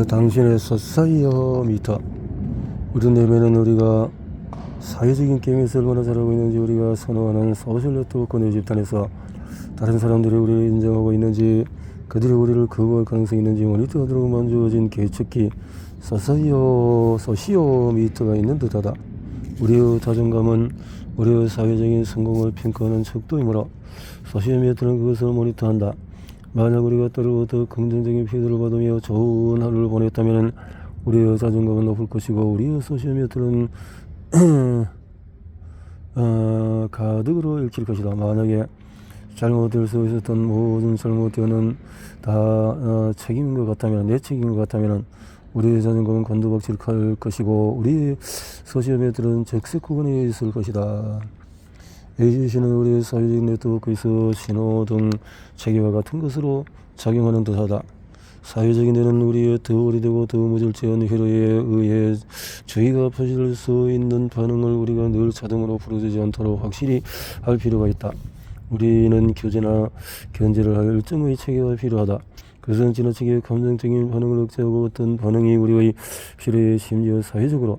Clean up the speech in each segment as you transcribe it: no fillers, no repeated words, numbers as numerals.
당신의 소사이어 미터. 우리 내면은 우리가 사회적인 게임에서 얼마나 잘하고 있는지, 우리가 선호하는 소셜 네트워크 내 집단에서 다른 사람들이 우리를 인정하고 있는지, 그들이 우리를 거부할 가능성이 있는지 모니터하도록 만들어진 계측기 소시오 미터가 있는 듯하다. 우리의 자존감은 우리의 사회적인 성공을 평가하는 척도이므로 소시오 미터는 그것을 모니터한다. 만약 우리가 때로 더 긍정적인 피드를 받으며 좋은 하루를 보냈다면 우리의 자존감은 높을 것이고, 우리의 소시오미터는 가득으로 읽힐 것이다. 만약에 잘못될 수 있었던 모든 잘못되어는 다 책임인 것 같다면, 내 책임인 것 같다면 우리의 자존감은 곤두박질할 것이고, 우리의 소시오미터는 적색 구간에 있을 것이다. ACC는 우리의 사회적 네트워크에서 신호등 체계와 같은 것으로 작용하는 듯하다. 사회적인 데는 우리의 더 오래되고 더 무절제한 회로에 의해 주의가 퍼질 수 있는 반응을 우리가 늘 자동으로 풀어주지 않도록 확실히 할 필요가 있다. 우리는 교제나 견제를 할 일정의 체계가 필요하다. 그것은 지나치게 감정적인 반응을 억제하고 어떤 반응이 우리의 필요에, 심지어 사회적으로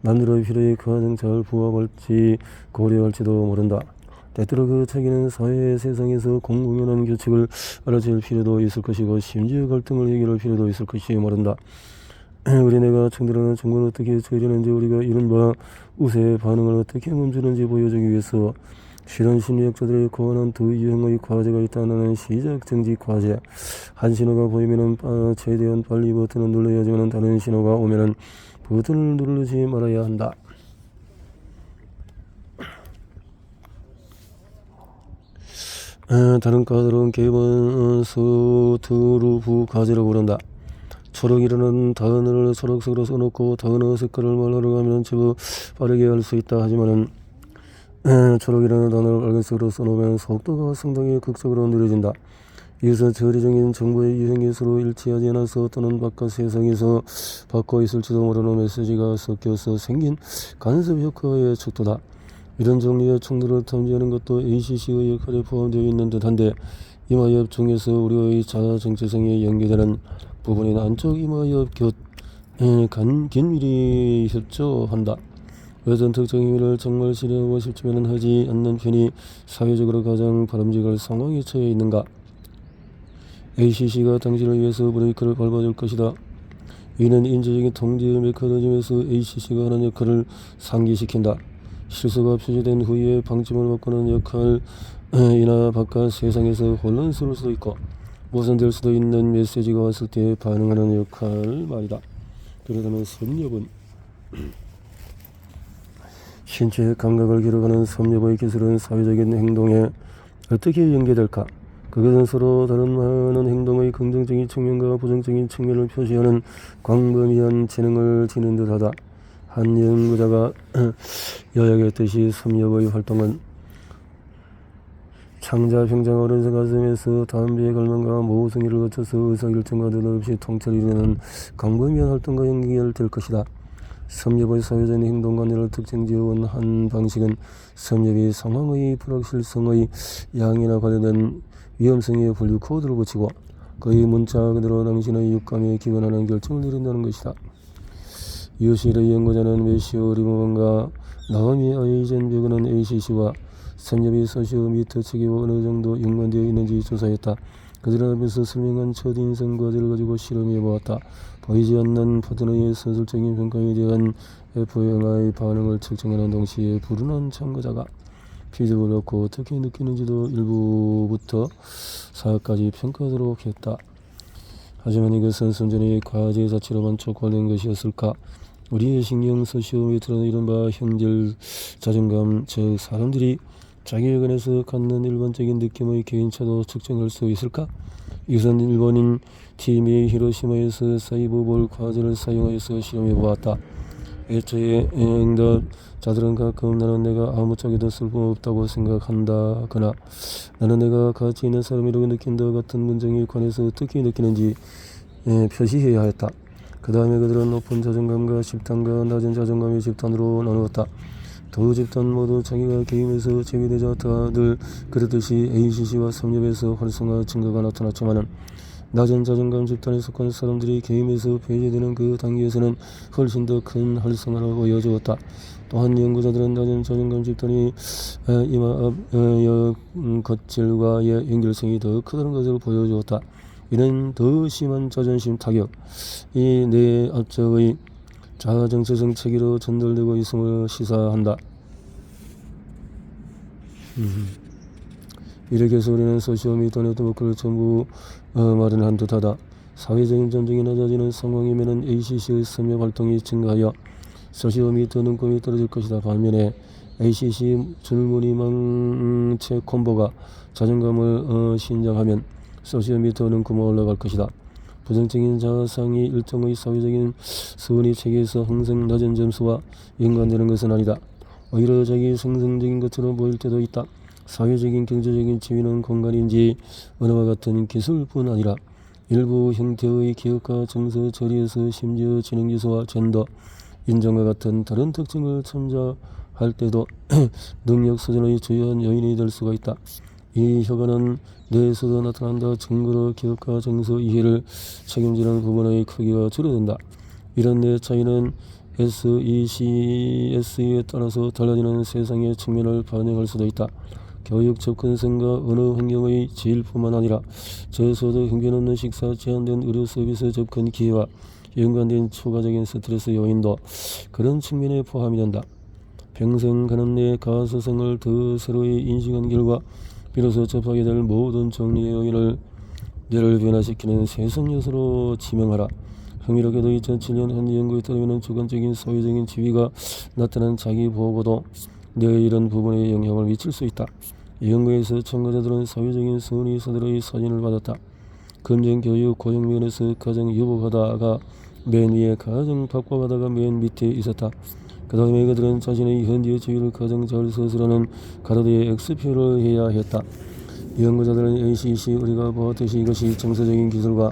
남들의 필요에 가장 잘 부합할지 고려할지도 모른다. 때때로 그 체계는 사회의 세상에서 공공연한 규칙을 알아챌 필요도 있을 것이고, 심지어 갈등을 해결할 필요도 있을 것이 모른다. 우리 내가 청들하는 정보를 어떻게 처리하는지, 우리가 이른바 우세의 반응을 어떻게 멈추는지 보여주기 위해서 실현 심리학자들의 고안한 두 유형의 과제가 있다는 시작 정지 과제. 한 신호가 보이면은 최대한 빨리 버튼을 눌러야지만 다른 신호가 오면은 버튼을 누르지 말아야 한다. 다른 까다로운 개입은 스트루브 과제라고 부른다. 초록이라는 단어를 초록색으로 써놓고 단어 색깔을 말하러 가면 제법 빠르게 할 수 있다. 하지만은 초록이라는 단어를 빨간색으로 써놓으면 속도가 상당히 극적으로 느려진다. 이것은 처리적인 정보의 유형이 서로 일치하지 않아서 또는 바깥 세상에서 받고 있을지도 모르는 메시지가 섞여서 생긴 간섭 효과의 척도다. 이런 종류의 충돌을 탐지하는 것도 ACC의 역할에 포함되어 있는 듯한데, 이마엽 중에서 우리의 자아 정체성에 연계되는 부분인 안쪽 이마엽 긴밀히 협조한다. 어떤 특정 행위를 정말 실행하고 싶지만 하지 않는 편이 사회적으로 가장 바람직할 상황에 처해 있는가? ACC가 당신을 위해서 브레이크를 밟아줄 것이다. 이는 인지적인 통제 메커니즘에서 ACC가 하는 역할을 상기시킨다. 실수가 표시된 후에 방침을 바꾸는 역할이나 바깥 세상에서 혼란스러울 수도 있고 모순될 수도 있는 메시지가 왔을 때 반응하는 역할 말이다. 그러다면 섭렵은 신체의 감각을 기록하는 섭렵의 기술은 사회적인 행동에 어떻게 연계될까? 그것은 서로 다른 많은 행동의 긍정적인 측면과 부정적인 측면을 표시하는 광범위한 지능을 지닌 듯하다. 한 연구자가 요약했듯이 섭렵의 활동은 창자 평장 어른 가슴에서 담배의 갈망과 모성애를 거쳐서 의사결정과 느닷없이 통찰을 이루는 광범위한 활동과 연결될 것이다. 섭렵의 사회적인 행동관계를 특징지어온 한 방식은 섭렵이 상황의 불확실성의 양이나 관련된 위험성의 분류 코드를 붙이고 그의 문자 그대로 당신의 육감에 기원하는 결정을 내린다는 것이다. 유실의 연구자는 메시오 리버만과 나오미 아이젠베그는 ACC와 섭렵이 소시오미터 체계와 어느 정도 연관되어 있는지 조사했다. 그들은 앞에서 설명한 첫인상 과제를 가지고 실험해보았다. 보이지 않는 파트너의 선술적인 평가에 대한 FMI 반응을 측정하는 동시에 불운한 참가자가 피드백을 얻고 어떻게 느끼는지도 일부부터 4까지 평가하도록 했다. 하지만 이것은 순전히 과제 자체로 만족하는 것이었을까? 우리의 신경 소시오미터는 이른바 형질 자존감, 즉 사람들이 자기에 관해서 갖는 일반적인 느낌의 개인차도 측정할 수 있을까? 이것은 일본인 팀이 히로시마에서 사이버볼 과제를 사용하여서 실험해보았다. 애초에 응답자들은 가끔 나는 내가 아무짝에도 쓸모없다고 생각한다거나 나는 내가 가치 있는 사람이라고 느낀다 같은 문장에 관해서 어떻게 느끼는지 표시해야 했다. 그 다음에 그들은 높은 자존감과 집단과 낮은 자존감의 집단으로 나누었다. 두 집단 모두 자기가 게임에서 제외되자 다들 그랬듯이 ACC와 섭렵에서 활성화 증가가 나타났지만 낮은 자존감 집단에 속한 사람들이 게임에서 배제되는 그 단계에서는 훨씬 더 큰 활성화를 보여주었다. 또한 연구자들은 낮은 자존감 집단이 겉질과의 연결성이 더 크다는 것을 보여주었다. 이는 더 심한 자존심 타격, 이 내 앞쪽의 자아정체성 체계로 전달되고 있음을 시사한다. 이렇게해서 우리는 소시오미터 네트워크를 전부 마련한 듯하다. 사회적인 전쟁이 낮아지는 상황이면 ACC의 섭렵 활동이 증가하여 소시오미터 눈금이 떨어질 것이다. 반면에 ACC 줄무늬망체 콤보가 자존감을 신장하면 소시오미터 눈금은 올라갈 것이다. 부정적인 자아상이 일정의 사회적인 선의 체계에서 항상 낮은 점수와 연관되는 것은 아니다. 오히려 자기 생성적인 것처럼 보일 때도 있다. 사회적인 경제적인 지위는 공간인지 언어와 같은 기술뿐 아니라 일부 형태의 기업과 정서 처리에서 심지어 지능지수와 젠더, 인종과 같은 다른 특징을 첨자할 때도 능력 수준의 주요한 요인이 될 수가 있다. 이 효과는 뇌에서도 나타난다. 증거로 기업과 정서 이해를 책임지는 부분의 크기가 줄어든다. 이런 뇌 차이는 SECS에 따라서 달라지는 세상의 측면을 반영할 수도 있다. 교육 접근성과 언어 환경의 질뿐만 아니라 저소득 형편없는 식사, 제한된 의료 서비스 접근 기회와 연관된 추가적인 스트레스 요인도 그런 측면에 포함이 된다. 평생 가는 내 가소성을 더 새로이 인식한 결과 비로소 접하게 될 모든 정리의 요인을 뇌를 변화시키는 세상 요소로 지명하라. 흥미롭게도 2007년 한 연구에 따르면 주관적인 사회적인 지위가 나타난 자기 보고도 뇌의 이런 부분에 영향을 미칠 수 있다. 이 연구에서 참가자들은 사회적인 선의사들의 사진을 받았다. 검정교육 고용면에서 가장 유복하다가 맨 위에, 가장 답답하다가 맨 밑에 있었다. 그 다음에 그들은 자신의 현재 지위를 가장 잘 서술하는 가로대에 X표를 해야 했다. 연구자들은 ACC 우리가 보았듯이 이것이 정서적인 기술과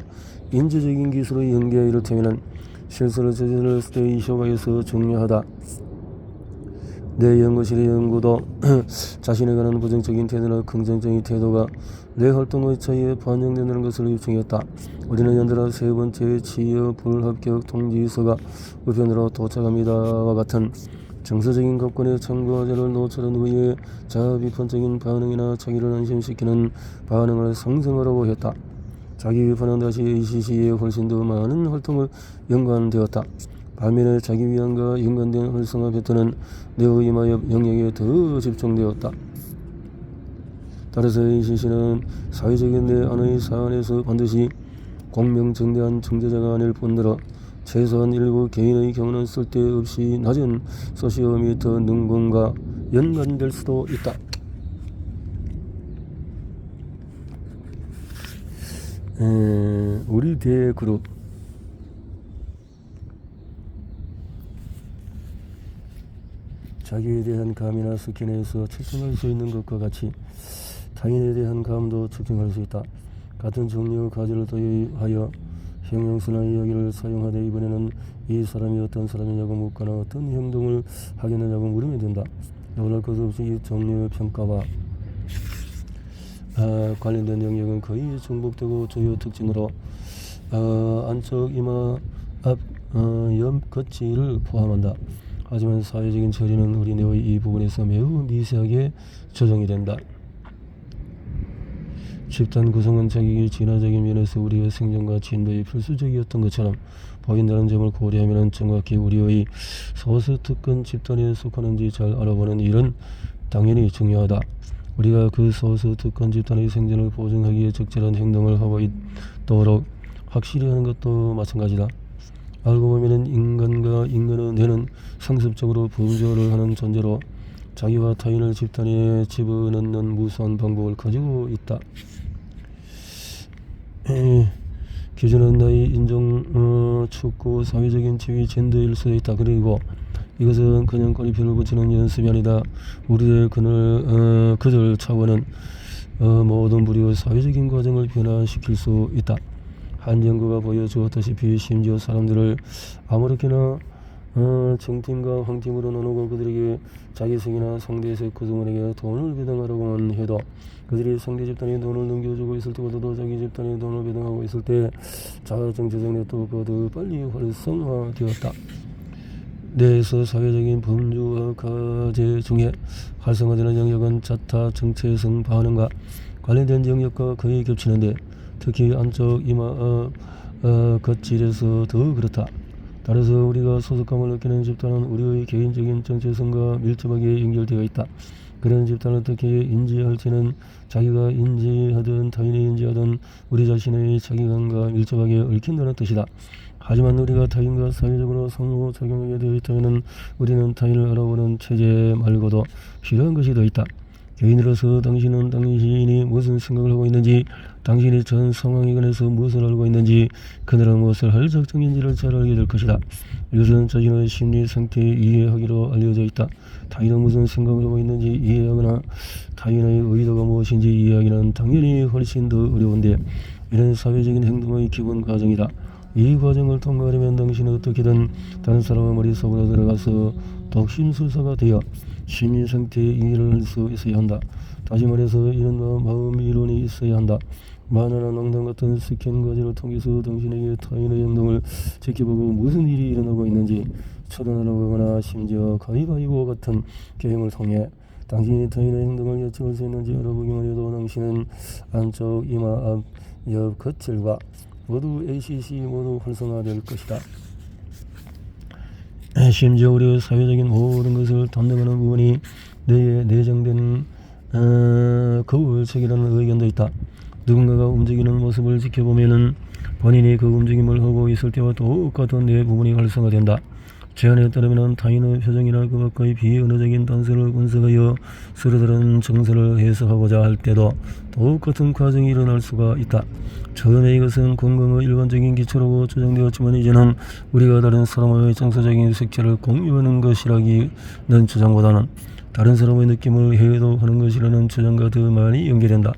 인지적인 기술의 연계에 이를테면 실수를 저지를 때의 효과에서 중요하다. 내 연구실의 연구도 자신에 관한 부정적인 태도나 긍정적인 태도가 내 활동의 차이에 반영된다는 것을 요청했다. 우리는 연달아 세 번째 취업 불합격 통지서가 우편으로 도착합니다와 같은 정서적인 조건에 참가자를 노출한 후에 자아 비판적인 반응이나 자기를 안심시키는 반응을 상승하라고 했다. 자기 비판은 다시 ACC에 훨씬 더 많은 활동을 연관되었다. 반면에 자기 위안과 연관된 활성화 패턴은 뇌의 영역에 더 집중되었다. 따라서 ACC는 사회적인 내 안의 사안에서 반드시 공명정대한 중재자가 아닐 뿐더러 최소한 일부 개인의 경우는 쓸데없이 낮은 소시오미터 능금과 연관될 수도 있다. 우리 대그룹 자기에 대한 감이나 스킨에서 측정할 수 있는 것과 같이 타인에 대한 감도 측정할 수 있다. 같은 종류의 가지를 도입하여 형용사나 이야기를 사용하되 이번에는 이 사람이 어떤 사람이냐고 묻거나 어떤 행동을 하겠느냐고 물으면 된다. 놀랄 것 없이 이 종류의 평가와 관련된 영역은 거의 중복되고 주요 특징으로 안쪽 이마 앞 옆 겉질을 포함한다. 하지만 사회적인 처리는 우리 뇌의 이 부분에서 매우 미세하게 조정이 된다. 집단 구성은 자기의 진화적인 면에서 우리의 생존과 진보의 필수적이었던 것처럼 보인다는 점을 고려하면 정확히 우리의 소수특권 집단에 속하는지 잘 알아보는 일은 당연히 중요하다. 우리가 그 소수특권 집단의 생존을 보증하기에 적절한 행동을 하고 있도록 확실히 하는 것도 마찬가지다. 알고 보면 인간과 인간의 뇌는 상습적으로 분조를 하는 존재로 자기와 타인을 집단에 집어넣는 무수한 방법을 가지고 있다. 기준은 나이, 인종, 축구, 사회적인 지위, 젠더일 수도 있다. 그리고 이것은 그냥 꼬리표를 붙이는 연습이 아니다. 우리의 그들 차원은 모든 부류의 사회적인 과정을 변화시킬 수 있다. 한 연구가 보여주었다시피 심지어 사람들을 아무렇게나 정팀과 황팀으로 나누고 그들에게 자기 성이나 상대에서 구성원에게 돈을 배당하라고만 해도 그들이 상대 집단에 돈을 넘겨주고 있을 때보다도 자기 집단에 돈을 배당하고 있을 때 자아정 재정 네트워크가 더 빨리 활성화되었다. 내에서 사회적인 범주와 과제 중에 활성화되는 영역은 자타 정체성 반응과 관련된 영역과 거의 겹치는데 특히 안쪽 이마 겉질에서 더 그렇다. 따라서 우리가 소속감을 느끼는 집단은 우리의 개인적인 정체성과 밀접하게 연결되어 있다. 그런 집단을 어떻게 인지할지는 자기가 인지하든 타인이 인지하든 우리 자신의 자기감과 밀접하게 얽힌다는 뜻이다. 하지만 우리가 타인과 사회적으로 상호작용하게 되어 있다면 우리는 타인을 알아보는 체제 말고도 필요한 것이 더 있다. 개인으로서 당신은 당신이 무슨 생각을 하고 있는지, 당신이 전 상황에 관해서 무엇을 알고 있는지, 그날은 무엇을 할 작정인지를 잘 알게 될 것이다. 이것은 자신의 심리 상태에 이해하기로 알려져 있다. 타인은 무슨 생각을 하고 있는지 이해하거나 타인의 의도가 무엇인지 이해하기는 당연히 훨씬 더 어려운데 이런 사회적인 행동의 기본 과정이다. 이 과정을 통과하려면 당신은 어떻게든 다른 사람의 머릿속으로 들어가서 독심술사가 되어 심리 상태의 이해를 할 수 있어야 한다. 다시 말해서 이런 마음 이론이 있어야 한다. 만화나 농담 같은 스캔 과제를 통해서 당신에게 타인의 행동을 지켜보고 무슨 일이 일어나고 있는지 처단하려고 하거나 심지어 가위바위보 같은 게임을 통해 당신이 타인의 행동을 예측할 수 있는지 알아보기만 해도 당신은 안쪽 이마 앞 옆 겉질과 모두 ACC 모두 활성화될 것이다. 심지어 우리의 사회적인 모든 것을 담당하는 부분이 뇌에 내장된 거울책이라는 의견도 있다. 누군가가 움직이는 모습을 지켜보면은 본인이 그 움직임을 하고 있을 때와 똑같은 뇌 부분이 활성화된다. 제안에 따르면 타인의 표정이나 그 밖의 비언어적인 단서를 분석하여 서로 다른 정서를 해석하고자 할 때도 똑같은 과정이 일어날 수가 있다. 처음에 이것은 공감의 일반적인 기초라고 주장되었지만 이제는 우리가 다른 사람의 정서적인 색채를 공유하는 것이라기는 주장보다는 다른 사람의 느낌을 해독하는 것이라는 주장과 더 많이 연계된다.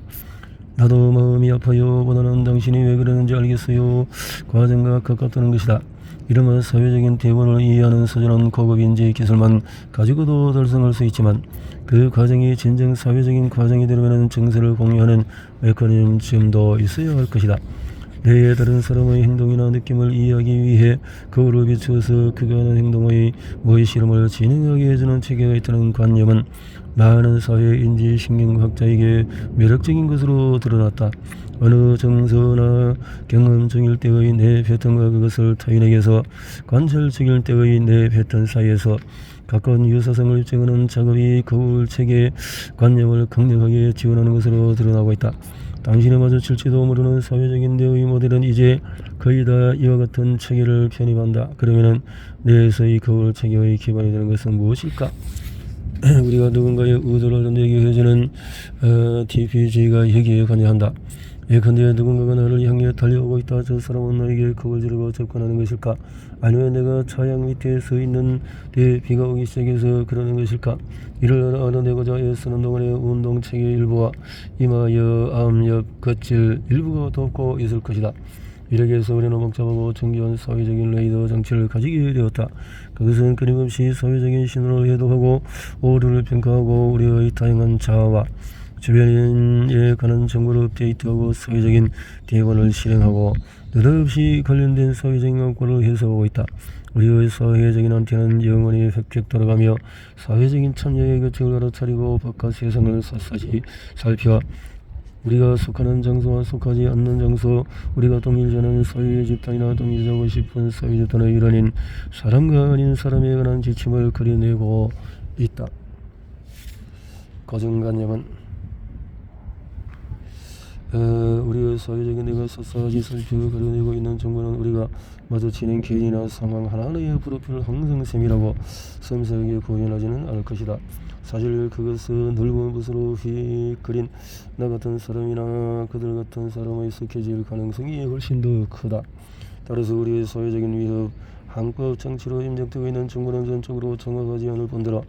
나도 마음이 아파요 보다는 당신이 왜 그러는지 알겠어요 과정과 가깝다는 것이다. 이러면 사회적인 대본을 이해하는 서술은 고급 인지 기술만 가지고도 달성할 수 있지만 그 과정이 진정 사회적인 과정이 되려면 정서를 공유하는 메커니즘도 있어야 할 것이다. 뇌의 다른 사람의 행동이나 느낌을 이해하기 위해 거울을 비추어서 그가 하는 행동의 무의식을 진행하게 해주는 체계가 있다는 관념은 많은 사회인지 신경학자에게 매력적인 것으로 드러났다. 어느 정서나 경험 중일 때의 내 패턴과 그것을 타인에게서 관찰 중일 때의 내 패턴 사이에서 가까운 유사성을 입증하는 작업이 거울 체계 관념을 강력하게 지원하는 것으로 드러나고 있다. 당신이 마주칠지도 모르는 사회적인 뇌의 모델은 이제 거의 다 이와 같은 체계를 편입한다. 그러면은 뇌에서의 거울 체계의 기반이 되는 것은 무엇일까? 우리가 누군가의 의도를 내게해주는 TPG가 여기에 관여한다. 예컨대 누군가가 나를 향해 달려오고 있다. 저 사람은 나에게 겁을 지르고 접근하는 것일까? 아니면 내가 차양 밑에 서 있는 데 비가 오기 시작해서 그러는 것일까? 이를 알아내고자 애쓰는 동안의 운동체계의 일부와 이마여 암옆 겉질 일부가 돕고 있을 것이다. 이렇게 해서 우리는 복잡하고 정교한 사회적인 레이더 장치를 가지게 되었다. 그것은 끊임없이 사회적인 신호를 해독하고 오류를 평가하고 우리의 다양한 자아와 주변에 관한 정보를 업데이트하고 사회적인 대본을 실행하고 느닷없이 관련된 사회적인 성과를 해석하고 있다. 우리의 사회적인 안테는 영원히 획획 돌아가며 사회적인 참여의 규칙을 알아차리고 바깥 세상을 샅샅이 살펴 우리가 속하는 장소와 속하지 않는 장소, 우리가 동일전하는 사회의 집단이나 동일하고 싶은 사회 집단의 일원인 사람과 아닌 사람에 관한 지침을 그려내고 있다. 고정관념은 우리의 사회적인 내가 샅샅이 살펴 그려내고 있는 정보는 우리가 마주치는 개인이나 상황 하나하나의 프로필을 항상 세밀하고 섬세하게 구현하지는 않을 것이다. 사실 그것은 넓은 붓으로 휙 그린 나 같은 사람이나 그들 같은 사람의 속해질 가능성이 훨씬 더 크다. 따라서 우리의 사회적인 위협, 항법 장치로 임정되고 있는 정보는 전적으로 정확하지 않을 뿐더러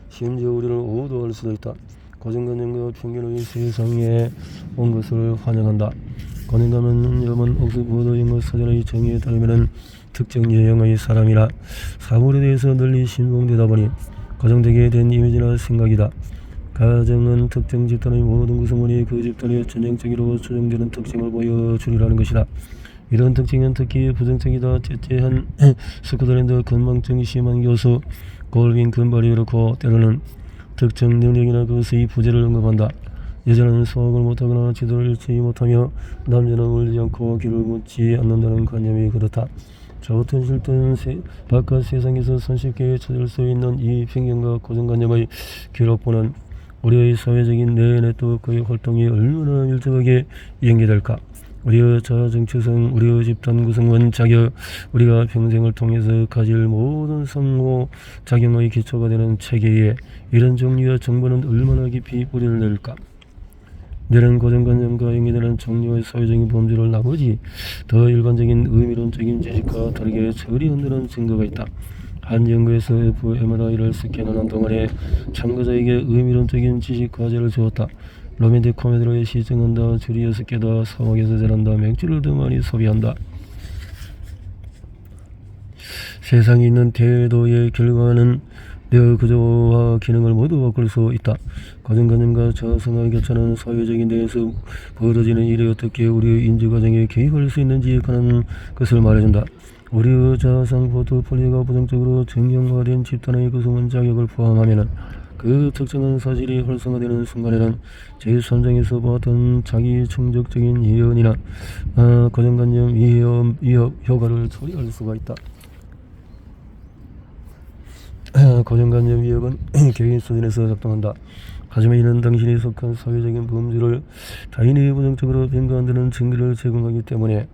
심지어 우리를 오도할 수도 있다. 고정관념과 편견의 세상에 온 것을 환영한다. 권능감은 옥스포드 영어 사전의 정의에 따르면 특정 유형의 사람이나 사물에 대해서 널리 신봉되다 보니 가정되게 된 이미지나 생각이다. 가정은 특정 집단의 모든 구성원이 그 집단의 전형적으로 추정되는 특징을 보여주리라는 것이다. 이런 특징은 특히 부정적이다. 째째한 스코틀랜드 건망증이 심한 교수 골빈 금발이 그렇고 때로는 특정 능력이나 그것의 부재를 언급한다. 여자는 수학을 못하거나 지도를 읽지 못하며 남자는 울지 않고 귀를 묻지 않는다는 관념이 그렇다. 좋든 싫든 바깥 세상에서 손쉽게 찾을 수 있는 이 편견과 고정관념의 기록부는 우리의 사회적인 내 네트워크의 활동이 얼마나 밀접하게 연계될까? 우리의 자아 정체성, 우리의 집단 구성원 자격, 우리가 평생을 통해서 가질 모든 상호작용의 기초가 되는 체계에 이런 종류의 정보는 얼마나 깊이 뿌리를 낼까? 이런 고정관념과 연계되는 종류의 사회적인 범죄를 나머지 더 일반적인 의미론적인 지식과 다르게 처리한다는 증거가 있다. 한 연구에서 fMRI를 스캔하는 동안에 참가자에게 의미론적인 지식 과제를 주었다. 로맨틱 코미디를 시청한다. 줄이 6개다. 사막에서 자란다. 맥주를 더 많이 소비한다. 세상에 있는 태도의 결과는 내 구조와 기능을 모두 바꿀 수 있다. 고정관념과 자아성의 교차는 사회적인 데에서 벌어지는 일에 어떻게 우리의 인지과정에 개입할 수 있는지에 관한 것을 말해준다. 우리의 자아상 포트폴리오가 부정적으로 정형화된 집단의 구성원 자격을 포함하면 그 특정한 사실이 활성화되는 순간에는 제3장에서 보았던 자기 충족적인 예언이나 고정관념 위협 효과를 처리할 수가 있다. 고정관념 위협은 개인 수준에서 작동한다. 하지만 이는 당신이 속한 사회적인 범죄를 타인이 부정적으로 변경한다는 증거를 제공하기 때문에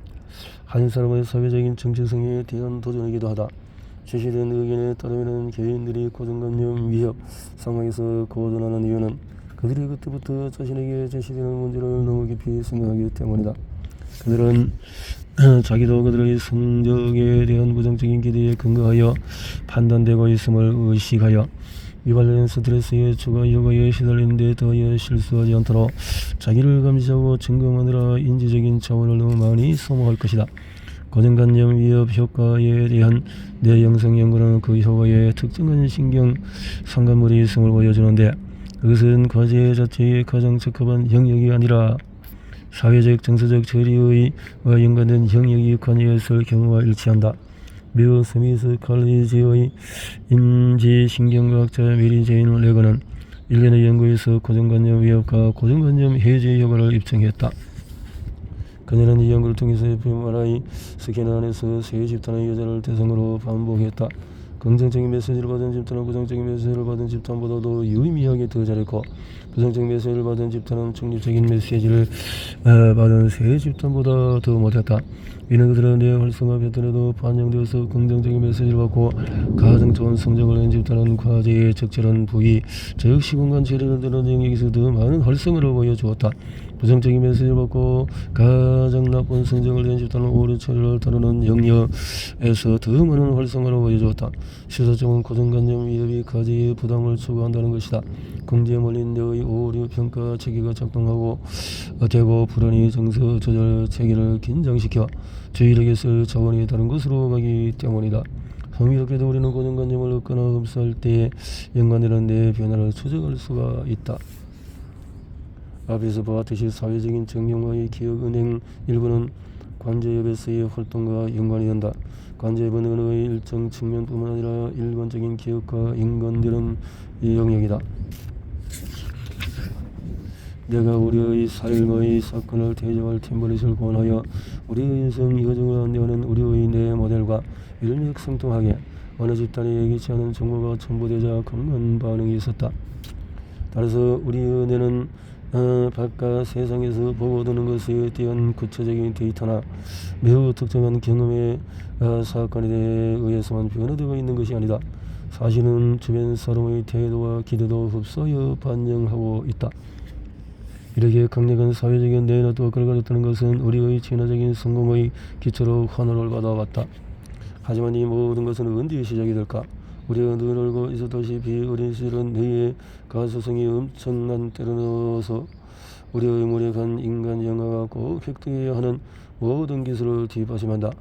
한 사람의 사회적인 정체성에 대한 도전이기도 하다. 제시된 의견에 따르면 개인들이 고정관념 위협 상황에서 고전하는 이유는 그들이 그때부터 자신에게 제시되는 문제를 너무 깊이 생각하기 때문이다. 그들은 자기도 그들의 성적에 대한 부정적인 기대에 근거하여 판단되고 있음을 의식하여 이발된 스트레스의 추가 효과에 시달리는 데 더하여 실수하지 않도록 자기를 감시하고 점검하느라 인지적인 차원을 너무 많이 소모할 것이다. 고정관념 위협 효과에 대한 내 영성 연구는 그 효과에 특정한 신경 상관물이 있음을 보여주는데 그것은 과제 자체의 가장 적합한 영역이 아니라 사회적 정서적 처리와 연관된 영역이 관여했을 경우와 일치한다. 미국 스미스 칼리지의 인지신경과학자 메리 제인 레거는 일련의 연구에서 고정관념 위협과 고정관념 해제 효과를 입증했다. 그녀는 이 연구를 통해서 fMRI 스캐너 안에서 세 집단의 여자를 대상으로 반복했다. 긍정적인 메시지를 받은 집단은 부정적인 메시지를 받은 집단보다도 유의미하게 더 잘했고 부정적인 메시지를 받은 집단은 중립적인 메시지를 받은 세 집단보다 더 못했다. 이는 그들은 뇌 활성화 패턴에도 반영되어서 긍정적인 메시지를 받고 가장 좋은 성적을 낸 집단은 과제의 적절한 부위, 즉 시공간 처리를 드는 영역에서 더 많은 활성화를 보여주었다. 부정적인 메시지를 받고 가장 나쁜 성적을 낸 집단은 오류 처리를 다루는 영역에서 더 많은 활성화를 보여주었다. 시사적인 고정관념 위협이 과제의 부담을 추구한다는 것이다. 궁지에 몰린 뇌의 오류 평가 체계가 작동하고 되고 불안이 정서 조절 체계를 긴장시켜 주의력에 쓸 자원이 다른 곳으로 가기 때문이다. 흥미롭게도 우리는 고정관념을 얻거나 흡수할 때에 연관되는 뇌 변화를 추적할 수가 있다. 앞에서 보았듯이 사회적인 정형화의 기억 은행 일부는 관제협에서의 활동과 연관이 된다. 관제협은 언어의 일정 측면뿐만 아니라 일반적인 기억과 연관되는 영역이다. 내가 우리의 삶의 사건을 대조할 템플릿을 권하여 우리의 인생 여정을 안내하는 우리의 뇌 모델과 일맥상통하게 어느 집단에 예기치 않은 정보가 첨부되자 강한 반응이 있었다. 따라서 우리의 뇌는 바깥 세상에서 보고드는 것에 대한 구체적인 데이터나 매우 특정한 경험의 사건에 의해서만 변화되고 있는 것이 아니다. 사실은 주변 사람의 태도와 기대도 흡수하여 반영하고 있다. 이렇게 강력한 사회적인 뇌 네트워크를 가졌다는 것은 우리의 진화적인 성공의 기초로 환호를 받아왔다. 하지만 이 모든 것은 언제 시작이 될까? 우리가 늘 알고 있었다시피 어린 시절은 뇌의 가소성이 엄청난 때를 넣어서 우리의 무력한 인간 영화가 꼭 획득해야 하는 모든 기술을 뒷받침한다.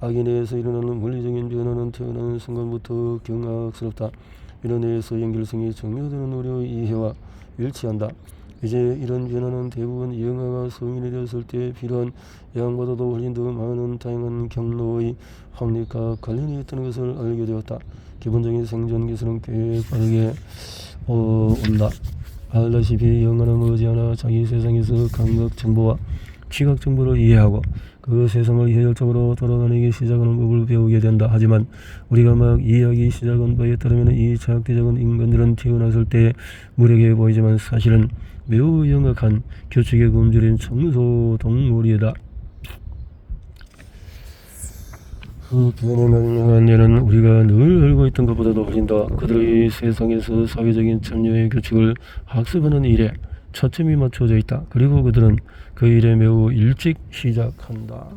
악인에서 일어나는 물리적인 변화는 태어나는 순간부터 경악스럽다. 이런 의에서 연결성이 정리되는 우리의 이해와 일치한다. 이제 이런 변화는 대부분 영화가 성인이 되었을 때 필요한 예상보다도 훨씬 더 많은 다양한 경로의 확립과 관련이 있다는 것을 알게 되었다. 기본적인 생존 기술은 꽤 빠르게 온다. 알다시피 영화는 머지않아 자기 세상에서 감각 정보와 시각 정보를 이해하고 그 세상을 효율적으로 돌아다니기 시작하는 법을 배우게 된다. 하지만 우리가 막 이해하기 시작한 바에 따르면 이 차학대적인 인간들은 태어났을 때 무력해 보이지만 사실은 매우 영악한 규칙에 굶주린 청소 동물이다. 그 변해가는 예는 우리가 늘 알고 있던 것보다도 훨씬 더 그들의 세상에서 사회적인 참여의 규칙을 학습하는 일에 초점이 맞춰져 있다. 그리고 그들은 그 일에 매우 일찍 시작한다.